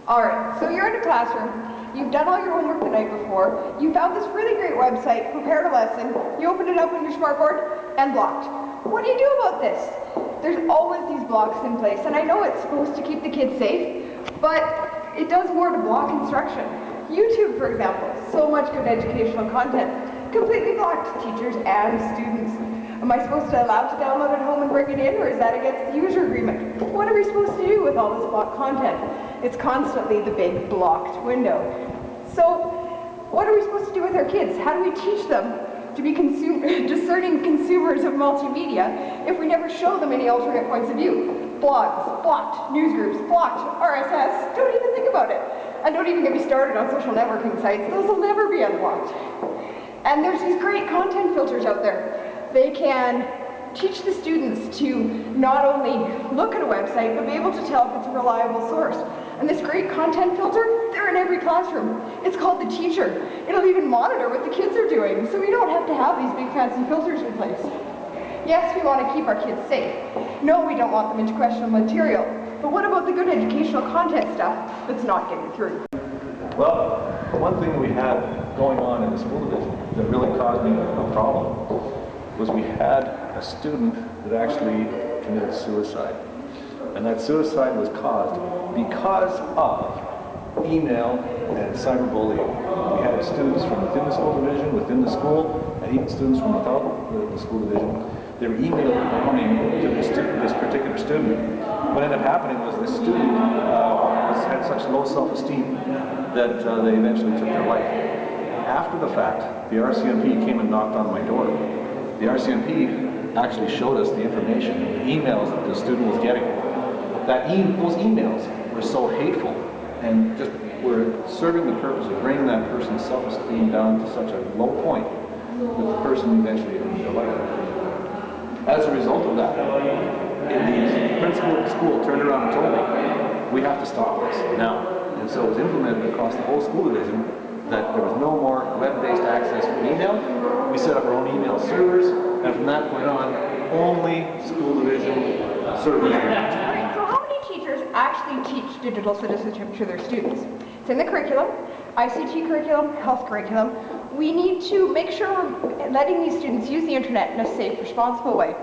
Alright, so you're in a classroom, you've done all your homework the night before, you found this really great website, prepared a lesson, you opened it up on your smartboard, and blocked. What do you do about this? There's always these blocks in place, and I know it's supposed to keep the kids safe, but it does more to block instruction. YouTube, for example, so much good educational content, completely blocked teachers and students. Am I supposed to allow to download at home and bring it in, or is that against the user agreement? What are we supposed to do with all this blocked content? It's constantly the big blocked window. So, what are we supposed to do with our kids? How do we teach them to be discerning consumers of multimedia if we never show them any alternate points of view? Blogs, blocked. Newsgroups, blocked. RSS, don't even think about it. And don't even get me started on social networking sites. Those will never be unblocked. And there's these great content filters out there. They can teach the students to not only look at a website, but be able to tell if it's a reliable source. And this great content filter, they're in every classroom. It's called the teacher. It'll even monitor what the kids are doing, so we don't have to have these big fancy filters in place. Yes, we want to keep our kids safe. No, we don't want them into questionable material. But what about the good educational content stuff that's not getting through? Well, one thing we had going on in the school division that really caused me a problem was we had a student that actually committed suicide. And that suicide was caused because of email and cyberbullying. We had students from within the school division, within the school, and even students from without the school division. They were emailing warning to this particular student. What ended up happening was this student had such low self-esteem that they eventually took their life. After the fact, the RCMP came and knocked on my door. The RCMP actually showed us the information, the emails that the student was getting. Those emails were so hateful and just were serving the purpose of bringing that person's self-esteem down to such a low point that the person eventually ended their life. As a result of that, the principal of the school turned around and told me, we have to stop this now. And so it was implemented across the whole school division that there was no more web-based access for email. We set up our own email servers, and from that point on, only school division servers. So how many teachers actually teach digital citizenship to their students? It's in the curriculum, ICT curriculum, health curriculum. We need to make sure we're letting these students use the internet in a safe, responsible way.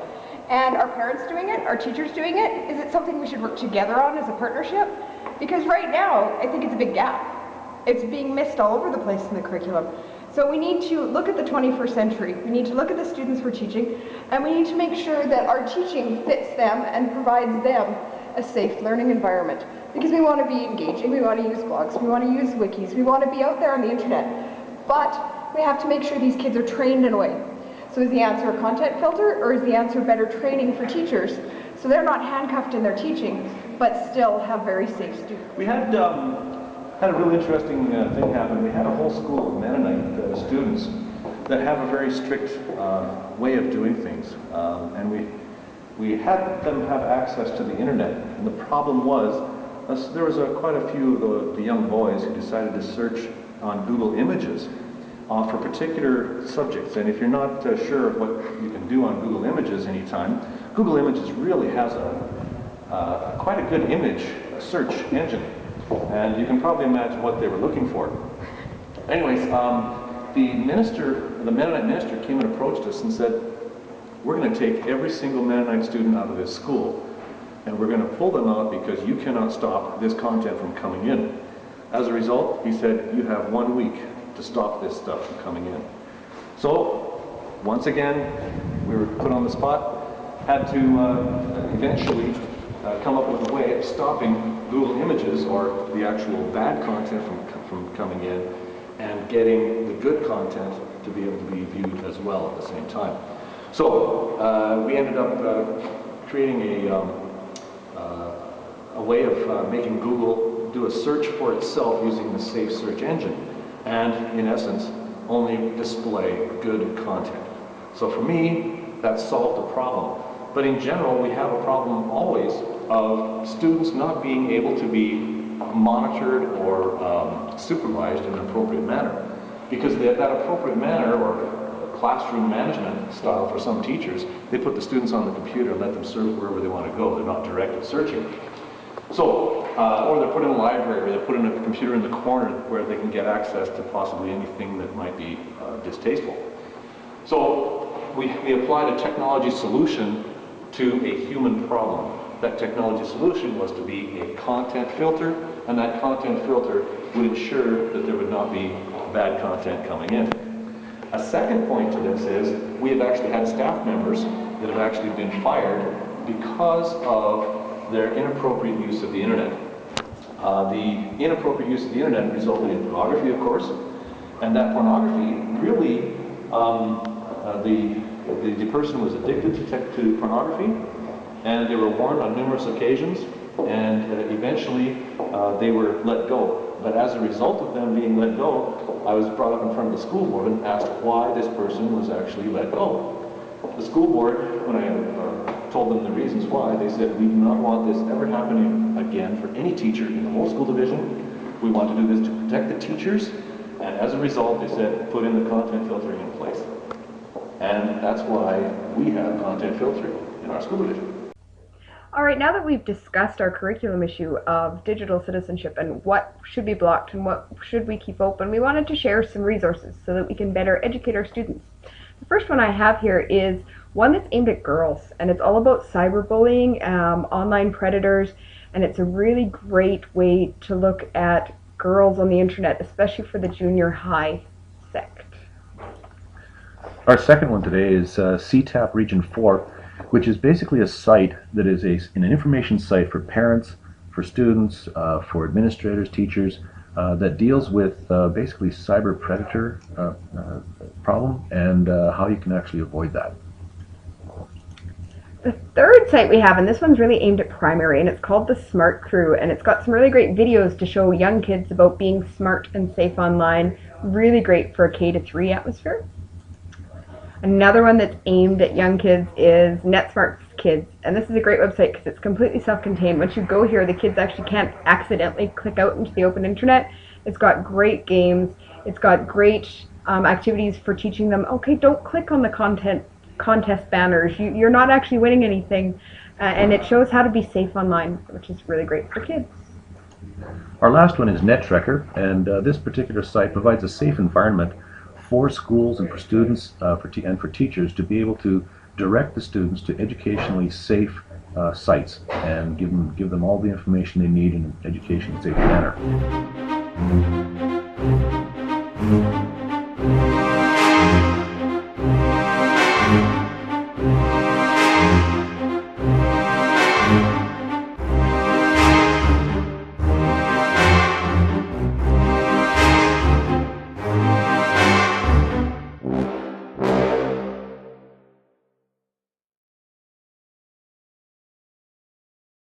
And are parents doing it? Are teachers doing it? Is it something we should work together on as a partnership? Because right now, I think it's a big gap. It's being missed all over the place in the curriculum. So we need to look at the 21st century. We need to look at the students we're teaching, and we need to make sure that our teaching fits them and provides them a safe learning environment. Because we want to be engaging, we want to use blogs, we want to use wikis, we want to be out there on the internet. But we have to make sure these kids are trained in a way. So is the answer a content filter, or is the answer better training for teachers so they're not handcuffed in their teaching, but still have very safe students? We had a really interesting thing happen. We had a whole school of Mennonite students that have a very strict way of doing things. And we had them have access to the internet. And the problem was, there was quite a few of the young boys who decided to search on Google Images for particular subjects. And if you're not sure of what you can do on Google Images anytime, Google Images really has quite a good image search engine. And you can probably imagine what they were looking for. Anyways, the Mennonite minister came and approached us and said, we're going to take every single Mennonite student out of this school, and we're going to pull them out because you cannot stop this content from coming in. As a result, he said, you have 1 week to stop this stuff from coming in. So, once again, we were put on the spot, had to eventually come up with a way of stopping Google Images, or the actual bad content from coming in, and getting the good content to be able to be viewed as well at the same time. So we ended up creating a way of making Google do a search for itself using the safe search engine, and in essence only display good content. So for me, that solved the problem. But in general, we have a problem always of students not being able to be monitored or supervised in an appropriate manner. Because that appropriate manner, or classroom management style for some teachers, they put the students on the computer and let them serve wherever they want to go. They're not directed searching. So or they're put in a library, or they're put in a computer in the corner where they can get access to possibly anything that might be distasteful. So we applied a technology solution to a human problem. That technology solution was to be a content filter, and that content filter would ensure that there would not be bad content coming in. A second point to this is we have actually had staff members that have actually been fired because of their inappropriate use of the internet. The inappropriate use of the internet resulted in pornography, of course, and that pornography really, the person was addicted to pornography, and they were warned on numerous occasions, and eventually they were let go. But as a result of them being let go, I was brought up in front of the school board and asked why this person was actually let go. The school board, when I told them the reasons why, they said, we do not want this ever happening again for any teacher in the whole school division. We want to do this to protect the teachers, and as a result, they said, put in the content filtering in place. And that's why we have content filtering in our school division. All right, now that we've discussed our curriculum issue of digital citizenship and what should be blocked and what should we keep open, we wanted to share some resources so that we can better educate our students. The first one I have here is one that's aimed at girls, and it's all about cyberbullying, online predators, and it's a really great way to look at girls on the internet, especially for the junior high sect. Our second one today is CTAP Region 4, which is basically a site that is an information site for parents, for students, for administrators, teachers, that deals with basically cyber predator problem and how you can actually avoid that. The third site we have, and this one's really aimed at primary, and it's called the Smart Crew, and it's got some really great videos to show young kids about being smart and safe online. Really great for a K-3 atmosphere. Another one that's aimed at young kids is NetSmart's Kids, and this is a great website because it's completely self-contained. Once you go here, the kids actually can't accidentally click out into the open internet. It's got great games. It's got great activities for teaching them, okay, don't click on the contest banners. You're not actually winning anything, and it shows how to be safe online, which is really great for kids. Our last one is NetTrekker, and this particular site provides a safe environment for schools and for students and for teachers to be able to direct the students to educationally safe sites and give them all the information they need in an educationally safe manner.